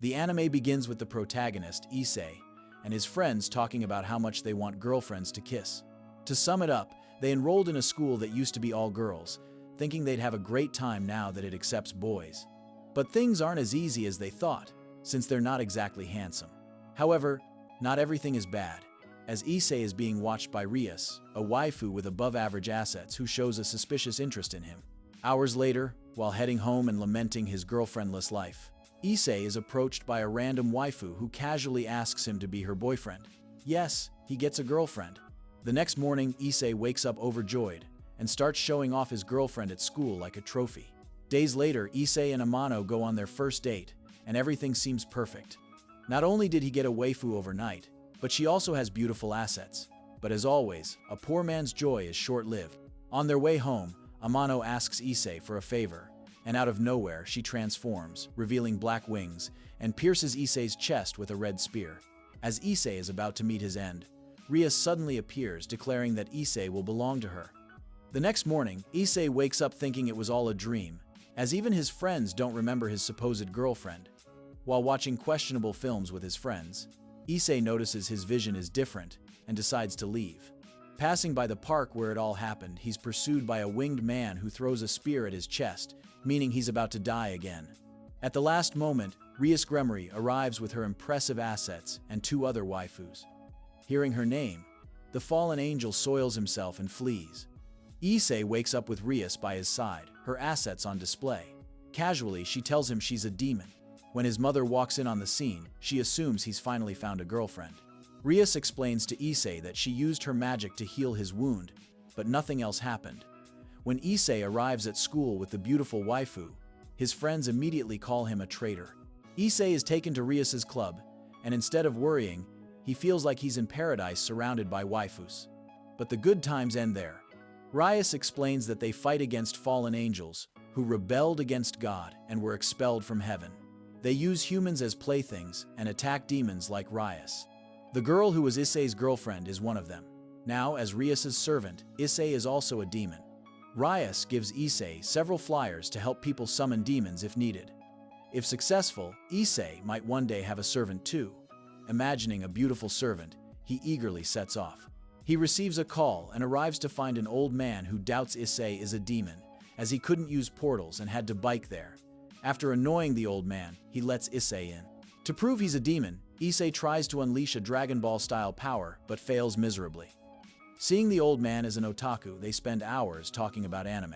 The anime begins with the protagonist, Issei, and his friends talking about how much they want girlfriends to kiss. To sum it up, they enrolled in a school that used to be all girls, thinking they'd have a great time now that it accepts boys. But things aren't as easy as they thought, since they're not exactly handsome. However, not everything is bad, as Issei is being watched by Rias, a waifu with above-average assets who shows a suspicious interest in him. Hours later, while heading home and lamenting his girlfriendless life, Issei is approached by a random waifu who casually asks him to be her boyfriend. Yes, he gets a girlfriend. The next morning, Issei wakes up overjoyed and starts showing off his girlfriend at school like a trophy. Days later, Issei and Amano go on their first date, and everything seems perfect. Not only did he get a waifu overnight, but she also has beautiful assets. But as always, a poor man's joy is short-lived. On their way home, Amano asks Issei for a favor, and out of nowhere she transforms, revealing black wings, and pierces Issei's chest with a red spear. As Issei is about to meet his end, Rias suddenly appears, declaring that Issei will belong to her. The next morning, Issei wakes up thinking it was all a dream, as even his friends don't remember his supposed girlfriend. While watching questionable films with his friends, Issei notices his vision is different and decides to leave. Passing by the park where it all happened, he's pursued by a winged man who throws a spear at his chest, meaning he's about to die again. At the last moment, Rias Gremory arrives with her impressive assets and two other waifus. Hearing her name, the fallen angel soils himself and flees. Issei wakes up with Rias by his side, her assets on display. Casually, she tells him she's a demon. When his mother walks in on the scene, she assumes he's finally found a girlfriend. Rias explains to Issei that she used her magic to heal his wound, but nothing else happened. When Issei arrives at school with the beautiful waifu, his friends immediately call him a traitor. Issei is taken to Rias's club, and instead of worrying, he feels like he's in paradise surrounded by waifus. But the good times end there. Rias explains that they fight against fallen angels, who rebelled against God and were expelled from heaven. They use humans as playthings and attack demons like Rias. The girl who was Issei's girlfriend is one of them. Now, as Rias's servant, Issei is also a demon. Rias gives Issei several flyers to help people summon demons if needed. If successful, Issei might one day have a servant too. Imagining a beautiful servant, he eagerly sets off. He receives a call and arrives to find an old man who doubts Issei is a demon, as he couldn't use portals and had to bike there. After annoying the old man, he lets Issei in. To prove he's a demon, Issei tries to unleash a Dragon Ball-style power, but fails miserably. Seeing the old man as an otaku, they spend hours talking about anime.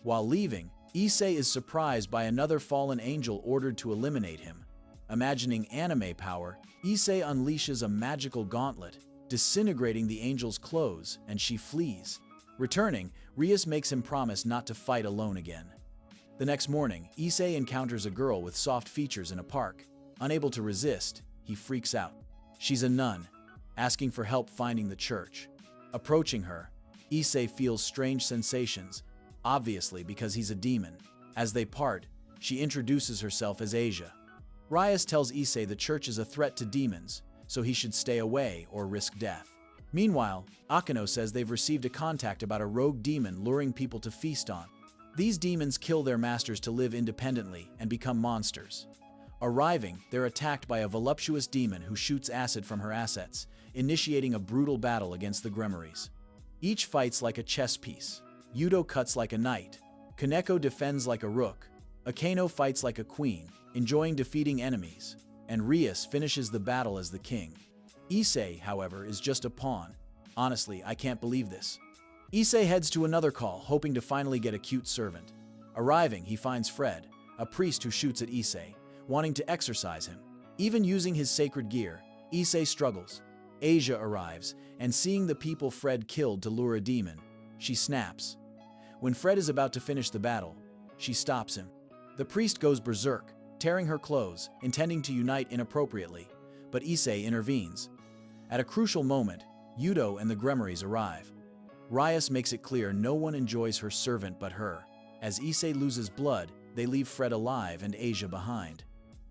While leaving, Issei is surprised by another fallen angel ordered to eliminate him. Imagining anime power, Issei unleashes a magical gauntlet, disintegrating the angel's clothes, and she flees. Returning, Rias makes him promise not to fight alone again. The next morning, Issei encounters a girl with soft features in a park. Unable to resist, he freaks out. She's a nun, asking for help finding the church. Approaching her, Issei feels strange sensations, obviously because he's a demon. As they part, she introduces herself as Asia. Rias tells Issei the church is a threat to demons, so he should stay away or risk death. Meanwhile, Akano says they've received a contact about a rogue demon luring people to feast on. These demons kill their masters to live independently and become monsters. Arriving, they're attacked by a voluptuous demon who shoots acid from her assets, initiating a brutal battle against the Gremories. Each fights like a chess piece. Yudo cuts like a knight. Kaneko defends like a rook. Akano fights like a queen, enjoying defeating enemies. And Rias finishes the battle as the king. Issei, however, is just a pawn. Honestly, I can't believe this. Issei heads to another call, hoping to finally get a cute servant. Arriving, he finds Fred, a priest who shoots at Issei, wanting to exorcise him. Even using his sacred gear, Issei struggles. Asia arrives, and seeing the people Fred killed to lure a demon, she snaps. When Fred is about to finish the battle, she stops him. The priest goes berserk, tearing her clothes, intending to unite inappropriately, but Issei intervenes. At a crucial moment, Yudo and the Gremories arrive. Rias makes it clear no one enjoys her servant but her. As Issei loses blood, they leave Fred alive and Asia behind.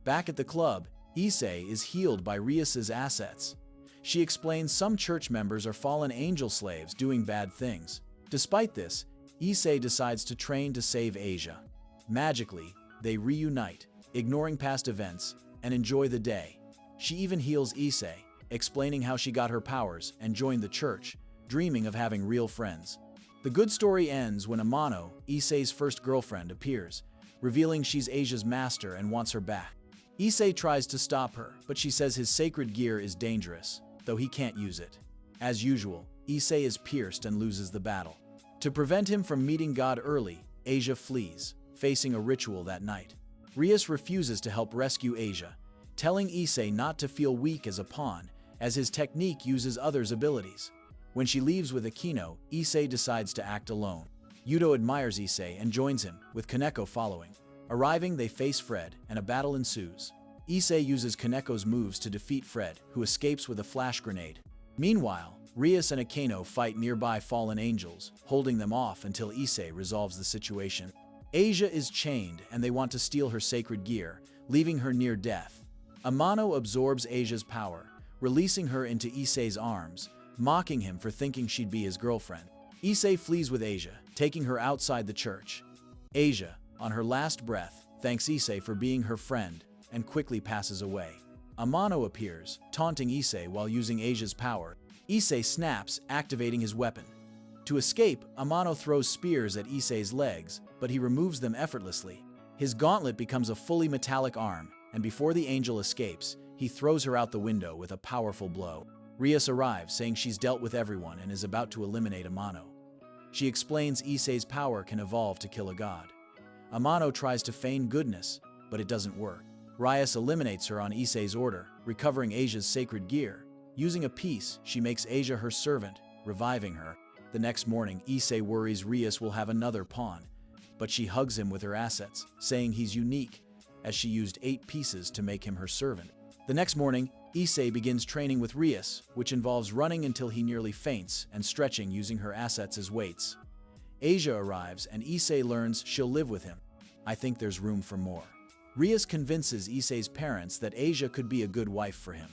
Back at the club, Issei is healed by Rias's assets. She explains some church members are fallen angel slaves doing bad things. Despite this, Issei decides to train to save Asia. Magically, they reunite, ignoring past events, and enjoy the day. She even heals Issei, explaining how she got her powers and joined the church, dreaming of having real friends. The good story ends when Amano, Issei's first girlfriend, appears, revealing she's Asia's master and wants her back. Issei tries to stop her, but she says his sacred gear is dangerous, though he can't use it. As usual, Issei is pierced and loses the battle. To prevent him from meeting God early, Asia flees, facing a ritual that night. Rias refuses to help rescue Asia, telling Issei not to feel weak as a pawn, as his technique uses others' abilities. When she leaves with Akino, Issei decides to act alone. Yuto admires Issei and joins him, with Kaneko following. Arriving, they face Fred, and a battle ensues. Issei uses Kaneko's moves to defeat Fred, who escapes with a flash grenade. Meanwhile, Rias and Akino fight nearby fallen angels, holding them off until Issei resolves the situation. Asia is chained, and they want to steal her sacred gear, leaving her near death. Amano absorbs Asia's power, releasing her into Issei's arms, mocking him for thinking she'd be his girlfriend. Issei flees with Asia, taking her outside the church. Asia, on her last breath, thanks Issei for being her friend and quickly passes away. Amano appears, taunting Issei while using Asia's power. Issei snaps, activating his weapon. To escape, Amano throws spears at Issei's legs, but he removes them effortlessly. His gauntlet becomes a fully metallic arm, and before the angel escapes, he throws her out the window with a powerful blow. Rias arrives, saying she's dealt with everyone and is about to eliminate Amano. She explains Issei's power can evolve to kill a god. Amano tries to feign goodness, but it doesn't work. Rias eliminates her on Issei's order, recovering Asia's sacred gear. Using a piece, she makes Asia her servant, reviving her. The next morning, Issei worries Rias will have another pawn, but she hugs him with her assets, saying he's unique, as she used 8 pieces to make him her servant. The next morning, Issei begins training with Rias, which involves running until he nearly faints and stretching using her assets as weights. Asia arrives and Issei learns she'll live with him. I think there's room for more. Rias convinces Issei's parents that Asia could be a good wife for him.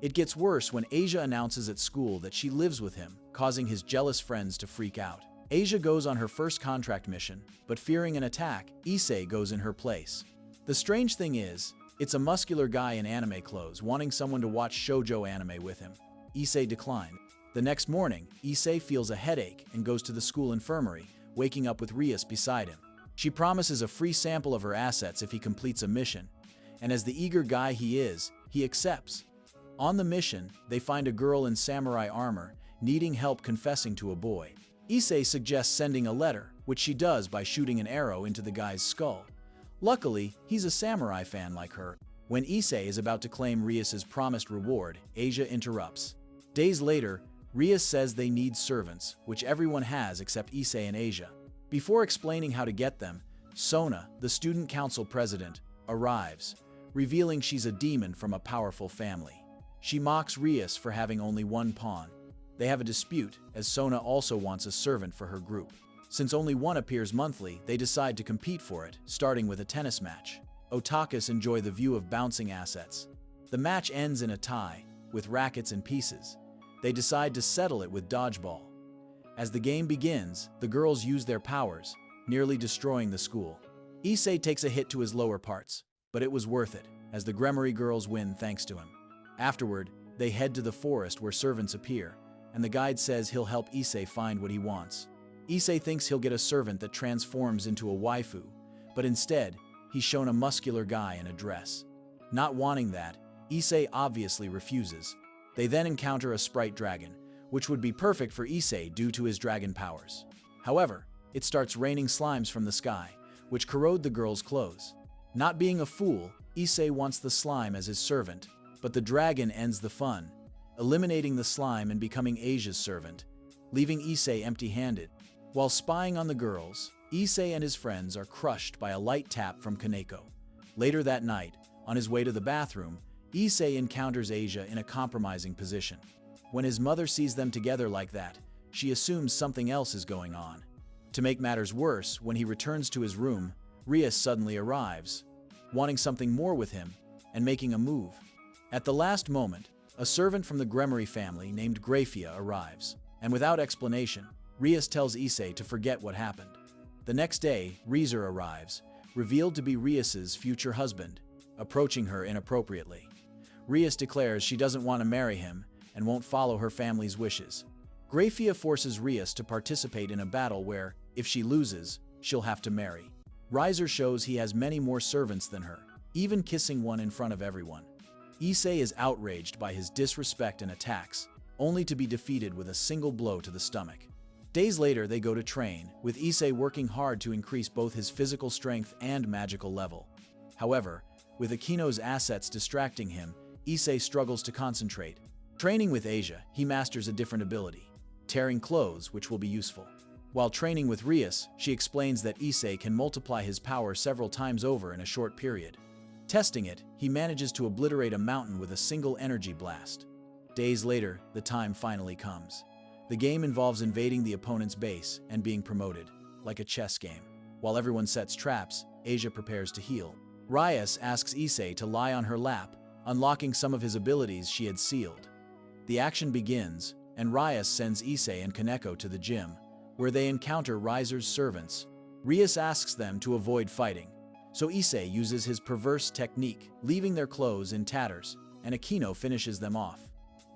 It gets worse when Asia announces at school that she lives with him, causing his jealous friends to freak out. Asia goes on her first contract mission, but fearing an attack, Issei goes in her place. The strange thing is, it's a muscular guy in anime clothes wanting someone to watch shoujo anime with him. Issei declined. The next morning, Issei feels a headache and goes to the school infirmary, waking up with Rias beside him. She promises a free sample of her assets if he completes a mission, and as the eager guy he is, he accepts. On the mission, they find a girl in samurai armor, needing help confessing to a boy. Issei suggests sending a letter, which she does by shooting an arrow into the guy's skull. Luckily, he's a samurai fan like her. When Issei is about to claim Rias's promised reward, Asia interrupts. Days later, Rias says they need servants, which everyone has except Issei and Asia. Before explaining how to get them, Sona, the student council president, arrives, revealing she's a demon from a powerful family. She mocks Rias for having only one pawn. They have a dispute, as Sona also wants a servant for her group. Since only one appears monthly, they decide to compete for it, starting with a tennis match. Otakus enjoy the view of bouncing assets. The match ends in a tie, with rackets and pieces. They decide to settle it with dodgeball. As the game begins, the girls use their powers, nearly destroying the school. Issei takes a hit to his lower parts, but it was worth it, as the Gremory girls win thanks to him. Afterward, they head to the forest where servants appear, and the guide says he'll help Issei find what he wants. Issei thinks he'll get a servant that transforms into a waifu, but instead, he's shown a muscular guy in a dress. Not wanting that, Issei obviously refuses. They then encounter a sprite dragon, which would be perfect for Issei due to his dragon powers. However, it starts raining slimes from the sky, which corrode the girl's clothes. Not being a fool, Issei wants the slime as his servant, but the dragon ends the fun, eliminating the slime and becoming Asia's servant, leaving Issei empty-handed. While spying on the girls, Issei and his friends are crushed by a light tap from Kaneko. Later that night, on his way to the bathroom, Issei encounters Asia in a compromising position. When his mother sees them together like that, she assumes something else is going on. To make matters worse, when he returns to his room, Rias suddenly arrives, wanting something more with him and making a move. At the last moment, a servant from the Gremory family named Grafia arrives, and without explanation, Rias tells Issei to forget what happened. The next day, Rias arrives, revealed to be Rias's future husband. approaching her inappropriately. Rias declares she doesn't want to marry him and won't follow her family's wishes. Grafia forces Rias to participate in a battle where, if she loses, she'll have to marry. Riser shows he has many more servants than her, even kissing one in front of everyone. Issei is outraged by his disrespect and attacks, only to be defeated with a single blow to the stomach. Days later, they go to train, with Issei working hard to increase both his physical strength and magical level. However, with Akino's assets distracting him, Issei struggles to concentrate. Training with Asia, he masters a different ability, tearing clothes, which will be useful. While training with Rias, she explains that Issei can multiply his power several times over in a short period. Testing it, he manages to obliterate a mountain with a single energy blast. Days later, the time finally comes. The game involves invading the opponent's base and being promoted, like a chess game. While everyone sets traps, Asia prepares to heal. Rias asks Issei to lie on her lap, unlocking some of his abilities she had sealed. The action begins, and Rias sends Issei and Kaneko to the gym, where they encounter Riser's servants. Rias asks them to avoid fighting, so Issei uses his perverse technique, leaving their clothes in tatters, and Akino finishes them off.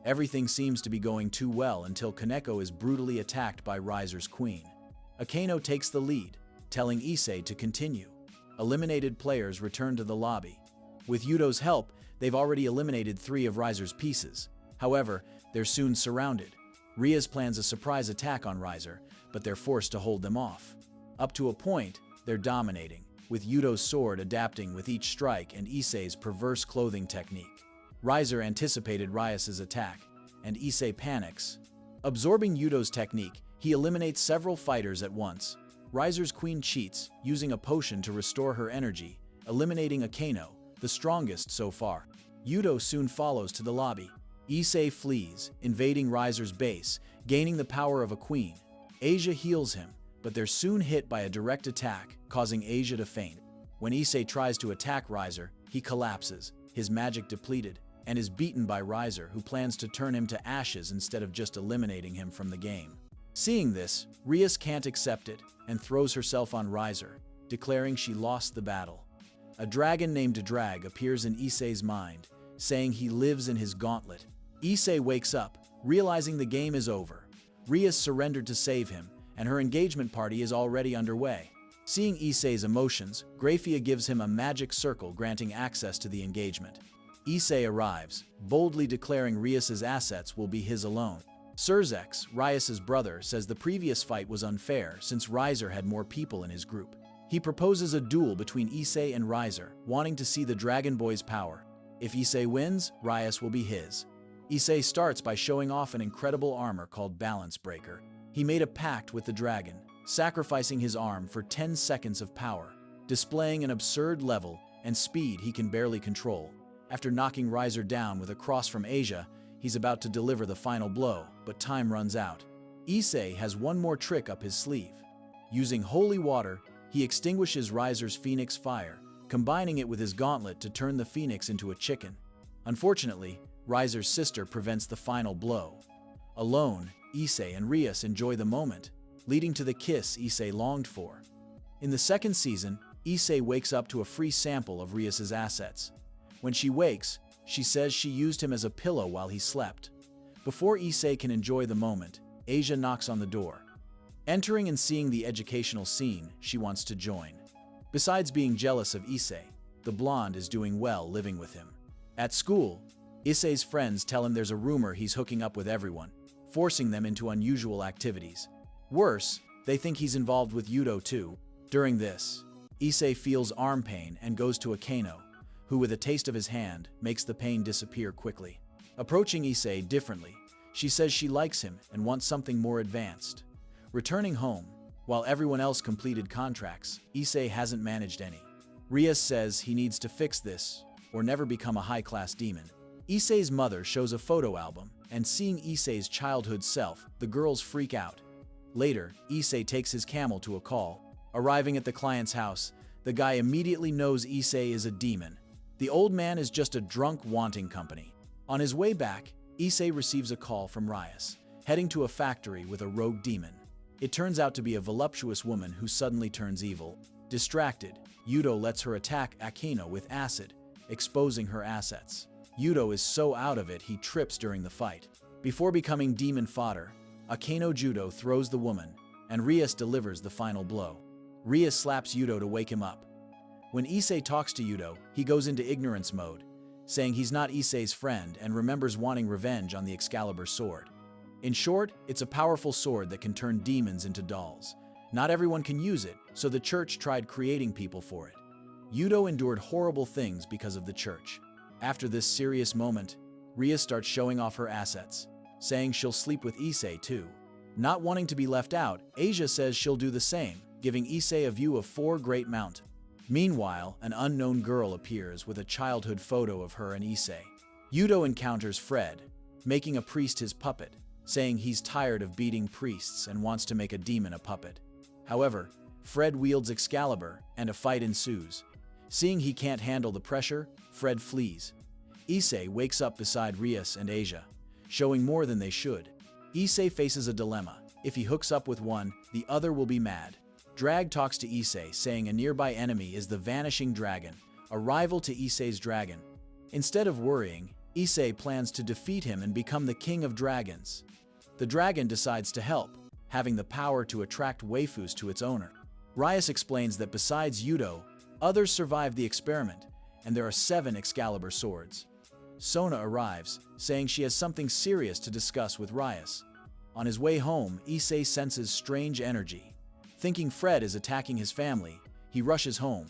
Everything seems to be going too well until Kaneko is brutally attacked by Riser's queen. Akino takes the lead, telling Issei to continue. Eliminated players return to the lobby. With Yudo's help, they've already eliminated 3 of Riser's pieces. However, they're soon surrounded. Rias plans a surprise attack on Riser, but they're forced to hold them off. Up to a point, they're dominating, with Yudo's sword adapting with each strike and Issei's perverse clothing technique. Riser anticipated Rias's attack, and Issei panics. Absorbing Yudo's technique, he eliminates several fighters at once. Riser's queen cheats, using a potion to restore her energy, eliminating Akino, the strongest so far. Yudo soon follows to the lobby. Issei flees, invading Riser's base, gaining the power of a queen. Asia heals him, but they're soon hit by a direct attack, causing Asia to faint. When Issei tries to attack Riser, he collapses, his magic depleted, and is beaten by Riser, who plans to turn him to ashes instead of just eliminating him from the game. Seeing this, Rias can't accept it and throws herself on Riser, declaring she lost the battle. A dragon named Drag appears in Issei's mind, saying he lives in his gauntlet. Issei wakes up, realizing the game is over. Rias surrendered to save him, and her engagement party is already underway. Seeing Issei's emotions, Grafia gives him a magic circle granting access to the engagement. Issei arrives, boldly declaring Rias's assets will be his alone. Surzex, Rias's brother, says the previous fight was unfair since Riser had more people in his group. He proposes a duel between Issei and Riser, wanting to see the Dragon Boy's power. If Issei wins, Rias will be his. Issei starts by showing off an incredible armor called Balance Breaker. He made a pact with the dragon, sacrificing his arm for 10 seconds of power, displaying an absurd level and speed he can barely control. After knocking Riser down with a cross from Asia, he's about to deliver the final blow, but time runs out. Issei has one more trick up his sleeve. Using holy water, he extinguishes Riser's phoenix fire, combining it with his gauntlet to turn the phoenix into a chicken. Unfortunately, Riser's sister prevents the final blow. Alone, Issei and Rias enjoy the moment, leading to the kiss Issei longed for. In the second season, Issei wakes up to a free sample of Rias's assets. When she wakes, she says she used him as a pillow while he slept. Before Issei can enjoy the moment, Asia knocks on the door. Entering and seeing the educational scene, she wants to join. Besides being jealous of Issei, the blonde is doing well living with him. At school, Issei's friends tell him there's a rumor he's hooking up with everyone, forcing them into unusual activities. Worse, they think he's involved with Yudo too. During this, Issei feels arm pain and goes to Akino, who with a taste of his hand makes the pain disappear quickly. Approaching Issei differently, she says she likes him and wants something more advanced. Returning home, while everyone else completed contracts, Issei hasn't managed any. Rias says he needs to fix this or never become a high-class demon. Issei's mother shows a photo album, and seeing Issei's childhood self, the girls freak out. Later, Issei takes his camel to a call. Arriving at the client's house, the guy immediately knows Issei is a demon. The old man is just a drunk wanting company. On his way back, Issei receives a call from Rias, heading to a factory with a rogue demon. It turns out to be a voluptuous woman who suddenly turns evil. Distracted, Yudo lets her attack Akino with acid, exposing her assets. Yudo is so out of it he trips during the fight. Before becoming demon fodder, Akeno Judo throws the woman, and Rias delivers the final blow. Rias slaps Yudo to wake him up. When Issei talks to Yudo, he goes into ignorance mode, saying he's not Issei's friend and remembers wanting revenge on the Excalibur sword. In short, it's a powerful sword that can turn demons into dolls. Not everyone can use it, so the church tried creating people for it. Yudo endured horrible things because of the church. After this serious moment, Rias starts showing off her assets, saying she'll sleep with Issei too. Not wanting to be left out, Asia says she'll do the same, giving Issei a view of 4 great mountains. Meanwhile, an unknown girl appears with a childhood photo of her and Issei. Yudo encounters Fred, making a priest his puppet, saying he's tired of beating priests and wants to make a demon a puppet. However, Fred wields Excalibur, and a fight ensues. Seeing he can't handle the pressure, Fred flees. Issei wakes up beside Rias and Asia, showing more than they should. Issei faces a dilemma. If he hooks up with one, the other will be mad. Drag talks to Issei, saying a nearby enemy is the Vanishing Dragon, a rival to Issei's dragon. Instead of worrying, Issei plans to defeat him and become the king of dragons. The dragon decides to help, having the power to attract waifus to its owner. Rias explains that besides Yudo, others survived the experiment, and there are 7 Excalibur swords. Sona arrives, saying she has something serious to discuss with Rias. On his way home, Issei senses strange energy. Thinking Fred is attacking his family, he rushes home.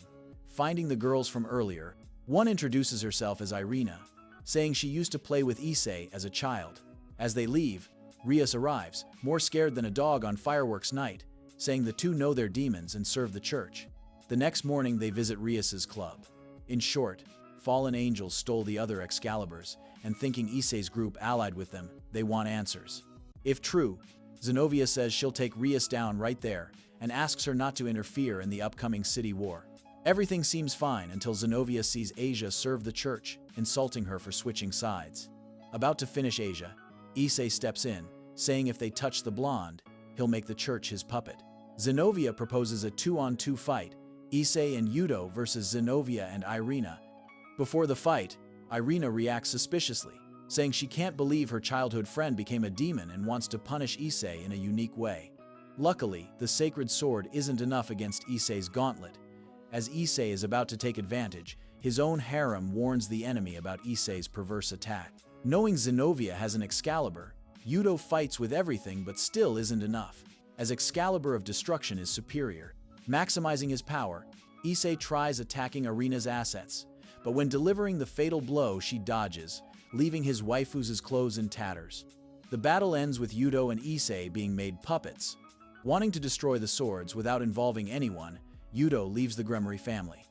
Finding the girls from earlier, one introduces herself as Irina, saying she used to play with Issei as a child. As they leave, Rias arrives, more scared than a dog on fireworks night, saying the two know their demons and serve the church. The next morning they visit Rias's club. In short, fallen angels stole the other Excaliburs, and thinking Issei's group allied with them, they want answers. If true, Zenobia says she'll take Rias down right there and asks her not to interfere in the upcoming city war. Everything seems fine until Zenobia sees Asia serve the church, insulting her for switching sides. About to finish Asia, Issei steps in, saying if they touch the blonde, he'll make the church his puppet. Zenobia proposes a 2-on-2 fight, Issei and Yudo versus Zenobia and Irina. Before the fight, Irina reacts suspiciously, saying she can't believe her childhood friend became a demon and wants to punish Issei in a unique way. Luckily, the sacred sword isn't enough against Issei's gauntlet. As Issei is about to take advantage, his own harem warns the enemy about Issei's perverse attack. Knowing Zenobia has an Excalibur, Yudo fights with everything but still isn't enough, as Excalibur of Destruction is superior. Maximizing his power, Issei tries attacking Irina's assets, but when delivering the fatal blow she dodges, leaving his waifus' clothes in tatters. The battle ends with Yudo and Issei being made puppets. Wanting to destroy the swords without involving anyone, Yudo leaves the Gremory family.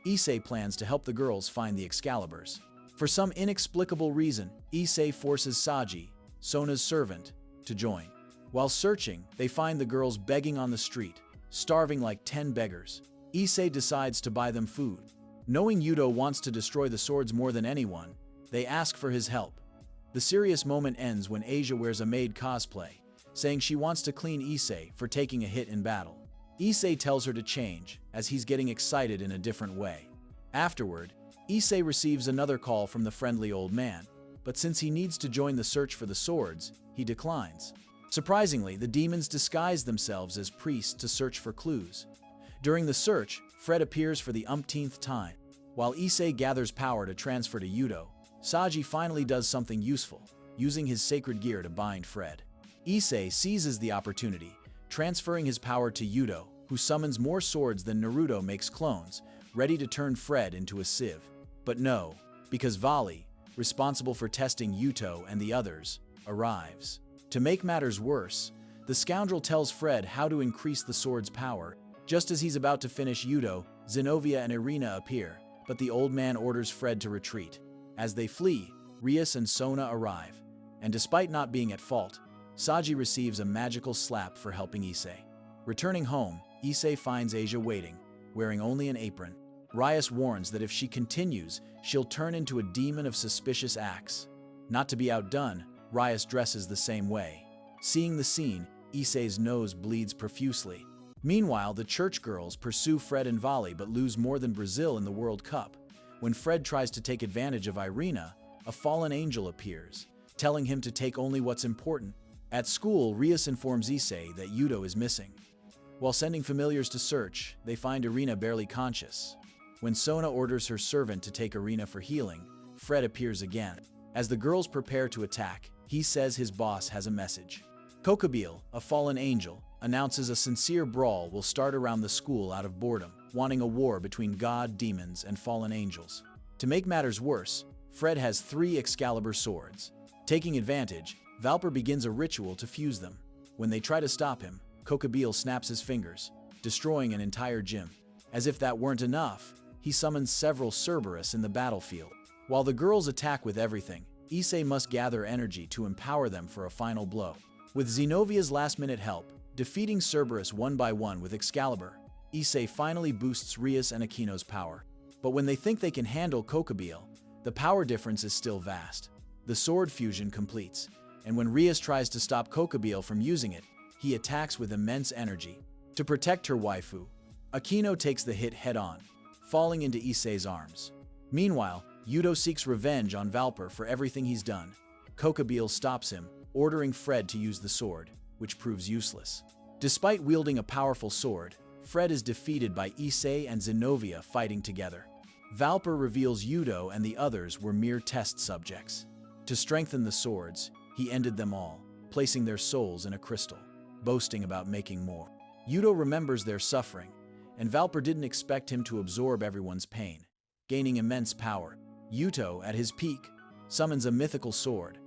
Issei plans to help the girls find the Excaliburs. For some inexplicable reason, Issei forces Saji, Sona's servant, to join. While searching, they find the girls begging on the street, starving like 10 beggars. Issei decides to buy them food. Knowing Yudo wants to destroy the swords more than anyone, they ask for his help. The serious moment ends when Asia wears a maid cosplay, saying she wants to clean Issei for taking a hit in battle. Issei tells her to change, as he's getting excited in a different way. Afterward, Issei receives another call from the friendly old man, but since he needs to join the search for the swords, he declines. Surprisingly, the demons disguise themselves as priests to search for clues. During the search, Fred appears for the umpteenth time. While Issei gathers power to transfer to Yudo, Saji finally does something useful, using his sacred gear to bind Fred. Issei seizes the opportunity, transferring his power to Yudo, who summons more swords than Naruto makes clones, ready to turn Fred into a sieve. But no, because Vali, responsible for testing Yuto and the others, arrives. To make matters worse, the scoundrel tells Fred how to increase the sword's power. Just as he's about to finish Yudo, Zenobia and Irina appear, but the old man orders Fred to retreat. As they flee, Rias and Sona arrive, and despite not being at fault, Saji receives a magical slap for helping Issei. Returning home, Issei finds Asia waiting, wearing only an apron. Rias warns that if she continues, she'll turn into a demon of suspicious acts. Not to be outdone, Rias dresses the same way. Seeing the scene, Issei's nose bleeds profusely. Meanwhile, the church girls pursue Fred and Vali but lose more than Brazil in the World Cup. When Fred tries to take advantage of Irina, a fallen angel appears, telling him to take only what's important. At school, Rias informs Issei that Yudo is missing. While sending familiars to search, they find Irina barely conscious. When Sona orders her servant to take Irina for healing, Fred appears again. As the girls prepare to attack, he says his boss has a message. Kokobile, a fallen angel, announces a sincere brawl will start around the school out of boredom, wanting a war between god, demons, and fallen angels. To make matters worse, Fred has 3 Excalibur swords. Taking advantage, Valper begins a ritual to fuse them. When they try to stop him, Kokobile snaps his fingers, destroying an entire gym. As if that weren't enough, he summons several Cerberus in the battlefield. While the girls attack with everything, Issei must gather energy to empower them for a final blow. With Zenovia's last-minute help, defeating Cerberus one by one with Excalibur, Issei finally boosts Rias and Aquino's power. But when they think they can handle Kokobile, the power difference is still vast. The sword fusion completes, and when Rias tries to stop Kokobile from using it, he attacks with immense energy. To protect her waifu, Aquino takes the hit head-on, falling into Issei's arms. Meanwhile, Yudo seeks revenge on Valper for everything he's done. Kokobile stops him, ordering Fred to use the sword, which proves useless. Despite wielding a powerful sword, Fred is defeated by Issei and Zenovia fighting together. Valper reveals Yudo and the others were mere test subjects. To strengthen the swords, he ended them all, placing their souls in a crystal, boasting about making more. Yudo remembers their suffering, and Valper didn't expect him to absorb everyone's pain, gaining immense power. Yuto, at his peak, summons a mythical sword,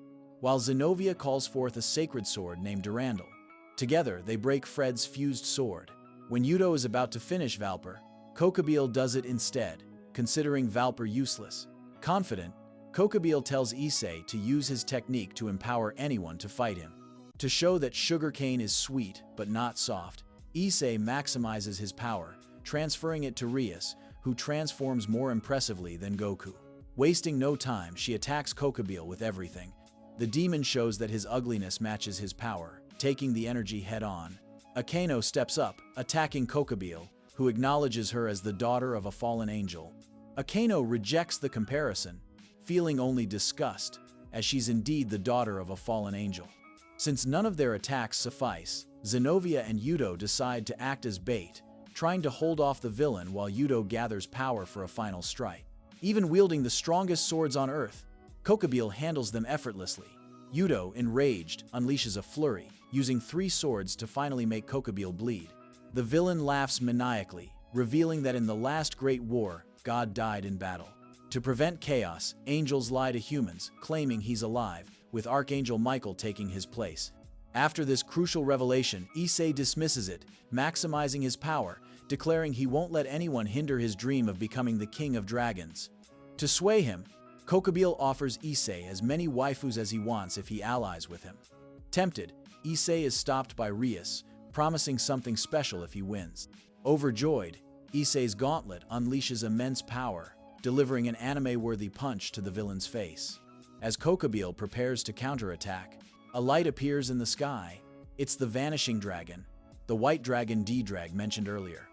while Zenovia calls forth a sacred sword named Durandal. Together, they break Fred's fused sword. When Yudo is about to finish Valper, Kokobile does it instead, considering Valper useless. Confident, Kokobile tells Issei to use his technique to empower anyone to fight him. To show that sugarcane is sweet but not soft, Issei maximizes his power, transferring it to Rias, who transforms more impressively than Goku. Wasting no time, she attacks Kokobile with everything. The demon shows that his ugliness matches his power, taking the energy head-on. Aquino steps up, attacking Kokobile, who acknowledges her as the daughter of a fallen angel. Aquino rejects the comparison, feeling only disgust, as she's indeed the daughter of a fallen angel. Since none of their attacks suffice, Zenovia and Yudo decide to act as bait, trying to hold off the villain while Yudo gathers power for a final strike. Even wielding the strongest swords on Earth, Kokobile handles them effortlessly. Yudo, enraged, unleashes a flurry, using 3 swords to finally make Kokobile bleed. The villain laughs maniacally, revealing that in the last great war, God died in battle. To prevent chaos, angels lie to humans, claiming he's alive, with Archangel Michael taking his place. After this crucial revelation, Issei dismisses it, maximizing his power, declaring he won't let anyone hinder his dream of becoming the king of dragons. To sway him, Kokobile offers Issei as many waifus as he wants if he allies with him. Tempted, Issei is stopped by Rias, promising something special if he wins. Overjoyed, Issei's gauntlet unleashes immense power, delivering an anime-worthy punch to the villain's face. As Kokobile prepares to counterattack, a light appears in the sky. It's the Vanishing Dragon, the white dragon D-Drag mentioned earlier.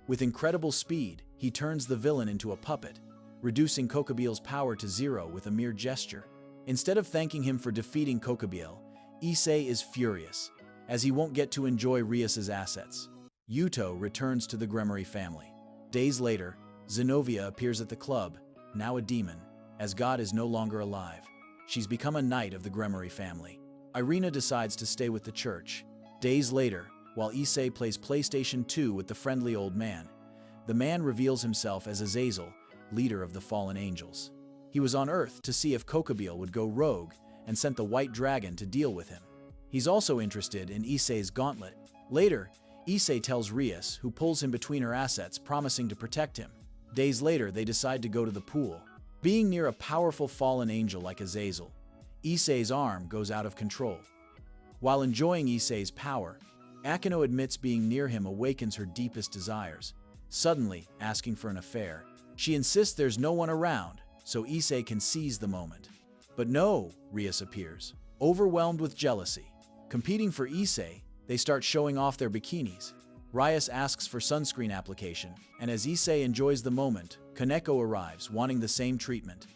With incredible speed, he turns the villain into a puppet, reducing Kokobile's power to 0 with a mere gesture. Instead of thanking him for defeating Kokobile, Issei is furious, as he won't get to enjoy Rias's assets. Yuto returns to the Gremory family. Days later, Zenovia appears at the club, now a demon, as God is no longer alive. She's become a knight of the Gremory family. Irina decides to stay with the church. Days later, while Issei plays PlayStation 2 with the friendly old man, the man reveals himself as Azazel, leader of the fallen angels. He was on Earth to see if Kokobile would go rogue and sent the white dragon to deal with him. He's also interested in Issei's gauntlet. Later, Issei tells Rias, who pulls him between her assets, promising to protect him. Days later, they decide to go to the pool. Being near a powerful fallen angel like Azazel, Issei's arm goes out of control. While enjoying Issei's power, Aquino admits being near him awakens her deepest desires, suddenly asking for an affair. She insists there's no one around, so Issei can seize the moment. But no, Rias appears, overwhelmed with jealousy. Competing for Issei, they start showing off their bikinis. Rias asks for sunscreen application, and as Issei enjoys the moment, Kaneko arrives, wanting the same treatment.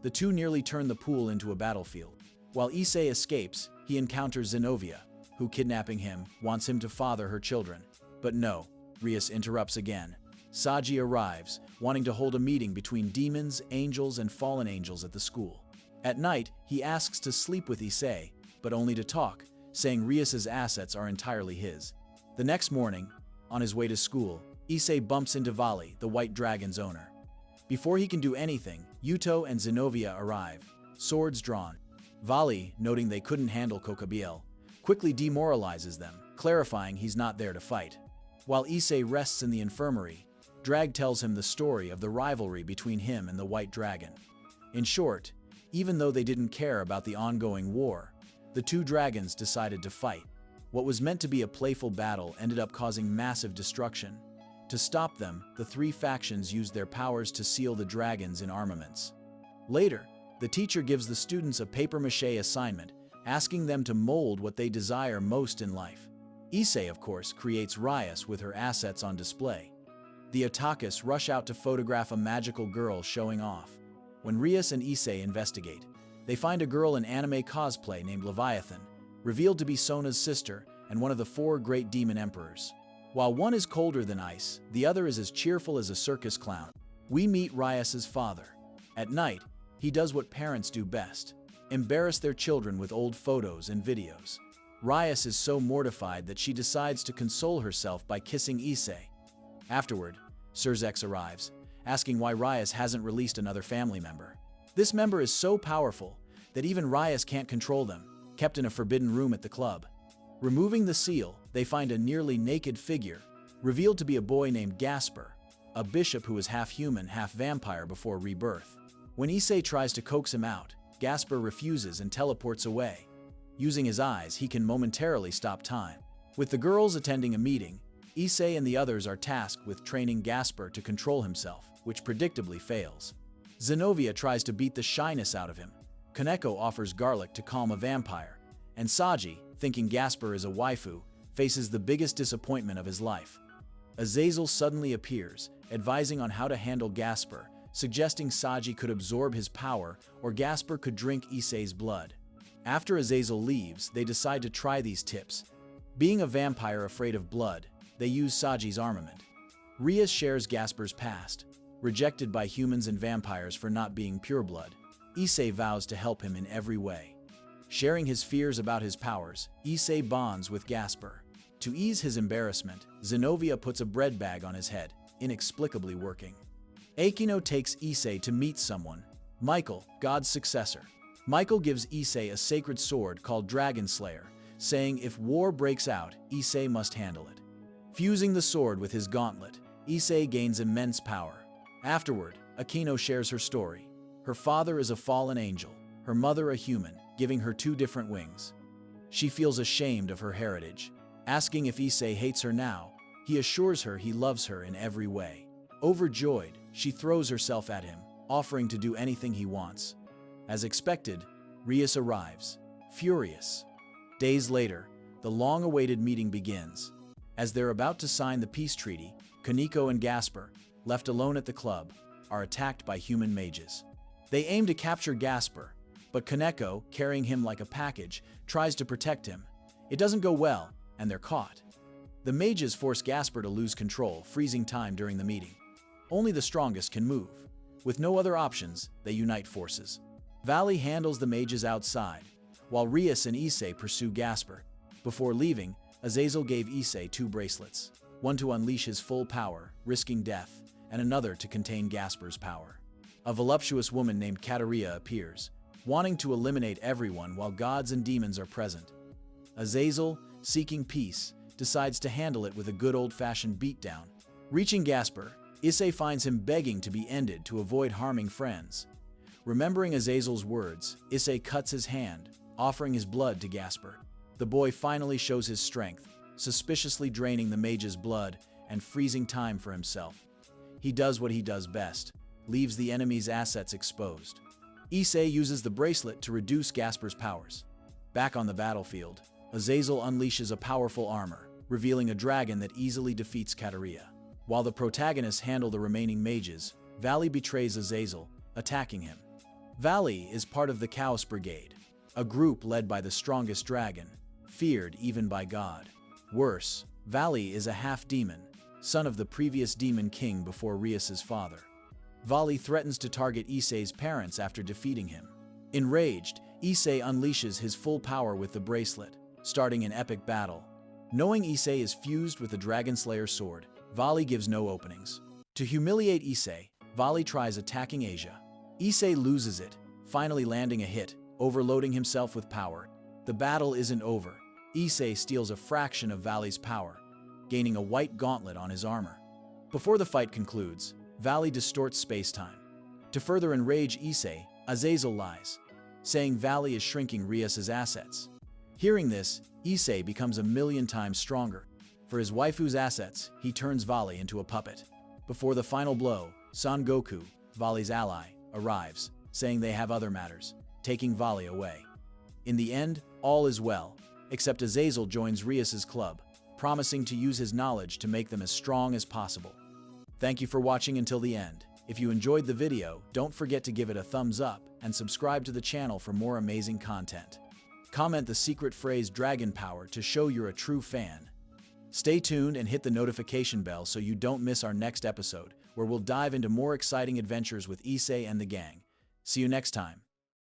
The two nearly turn the pool into a battlefield. While Issei escapes, he encounters Zenovia, who, kidnapping him, wants him to father her children. But no, Rias interrupts again. Saji arrives, wanting to hold a meeting between demons, angels, and fallen angels at the school. At night, he asks to sleep with Issei, but only to talk, saying Rias's assets are entirely his. The next morning, on his way to school, Issei bumps into Vali, the White Dragon's owner. Before he can do anything, Yuto and Zenovia arrive, swords drawn. Vali, noting they couldn't handle Kokabiel, quickly demoralizes them, clarifying he's not there to fight. While Issei rests in the infirmary, Drag tells him the story of the rivalry between him and the White Dragon. In short, even though they didn't care about the ongoing war, the two dragons decided to fight. What was meant to be a playful battle ended up causing massive destruction. To stop them, the three factions used their powers to seal the dragons in armaments. Later, the teacher gives the students a papier-mâché assignment, asking them to mold what they desire most in life. Issei, of course, creates Rias with her assets on display. The otakus rush out to photograph a magical girl showing off. When Rias and Issei investigate, they find a girl in anime cosplay named Leviathan, revealed to be Sona's sister and one of the 4 great demon emperors. While one is colder than ice, the other is as cheerful as a circus clown. We meet Rias's father. At night, he does what parents do best: embarrass their children with old photos and videos. Rias is so mortified that she decides to console herself by kissing Issei. Afterward, Surzex arrives, asking why Rias hasn't released another family member. This member is so powerful that even Rias can't control them, kept in a forbidden room at the club. Removing the seal, they find a nearly naked figure, revealed to be a boy named Gasper, a bishop who was half human, half vampire before rebirth. When Issei tries to coax him out, Gasper refuses and teleports away. Using his eyes, he can momentarily stop time. With the girls attending a meeting, Issei and the others are tasked with training Gasper to control himself, which predictably fails. Zenovia tries to beat the shyness out of him. Kaneko offers garlic to calm a vampire, and Saji, thinking Gasper is a waifu, faces the biggest disappointment of his life. Azazel suddenly appears, advising on how to handle Gasper, suggesting Saji could absorb his power or Gasper could drink Issei's blood. After Azazel leaves, they decide to try these tips. Being a vampire afraid of blood, they use Saji's armament. Rias shares Gasper's past, rejected by humans and vampires for not being pureblood. Issei vows to help him in every way. Sharing his fears about his powers, Issei bonds with Gasper. To ease his embarrassment, Zenovia puts a bread bag on his head, inexplicably working. Akino takes Issei to meet someone, Michael, God's successor. Michael gives Issei a sacred sword called Dragon Slayer, saying if war breaks out, Issei must handle it. Fusing the sword with his gauntlet, Issei gains immense power. Afterward, Akino shares her story. Her father is a fallen angel, her mother a human, giving her 2 different wings. She feels ashamed of her heritage. Asking if Issei hates her now, he assures her he loves her in every way. Overjoyed, she throws herself at him, offering to do anything he wants. As expected, Rias arrives, furious. Days later, the long-awaited meeting begins. As they're about to sign the peace treaty, Kaneko and Gasper, left alone at the club, are attacked by human mages. They aim to capture Gasper, but Kaneko, carrying him like a package, tries to protect him. It doesn't go well, and they're caught. The mages force Gasper to lose control, freezing time during the meeting. Only the strongest can move. With no other options, they unite forces. Vali handles the mages outside, while Rias and Issei pursue Gasper. Before leaving, Azazel gave Issei 2 bracelets, one to unleash his full power, risking death, and another to contain Gasper's power. A voluptuous woman named Kateria appears, wanting to eliminate everyone while gods and demons are present. Azazel, seeking peace, decides to handle it with a good old-fashioned beatdown. Reaching Gasper, Issei finds him begging to be ended to avoid harming friends. Remembering Azazel's words, Issei cuts his hand, offering his blood to Gasper. The boy finally shows his strength, suspiciously draining the mage's blood and freezing time for himself. He does what he does best, leaves the enemy's assets exposed. Issei uses the bracelet to reduce Gasper's powers. Back on the battlefield, Azazel unleashes a powerful armor, revealing a dragon that easily defeats Kateria. While the protagonists handle the remaining mages, Valley betrays Azazel, attacking him. Valley is part of the Chaos Brigade, a group led by the strongest dragon, feared even by God. Worse, Valley is a half-demon, son of the previous demon king before Rias's father. Valley threatens to target Issei's parents after defeating him. Enraged, Issei unleashes his full power with the bracelet, starting an epic battle. Knowing Issei is fused with the Dragon Slayer's sword, Valley gives no openings. To humiliate Issei, Valley tries attacking Asia. Issei loses it, finally landing a hit, overloading himself with power. The battle isn't over. Issei steals a fraction of Valley's power, gaining a white gauntlet on his armor. Before the fight concludes, Valley distorts space-time. To further enrage Issei, Azazel lies, saying Valley is shrinking Rias's assets. Hearing this, Issei becomes 1,000,000 times stronger. For his waifu's assets, he turns Valley into a puppet. Before the final blow, Son Goku, Valley's ally, arrives, saying they have other matters, taking Valley away. In the end, all is well, except Azazel joins Rias's club, promising to use his knowledge to make them as strong as possible. Thank you for watching until the end. If you enjoyed the video, don't forget to give it a thumbs up and subscribe to the channel for more amazing content. Comment the secret phrase Dragon Power to show you're a true fan. Stay tuned and hit the notification bell so you don't miss our next episode, where we'll dive into more exciting adventures with Issei and the gang. See you next time.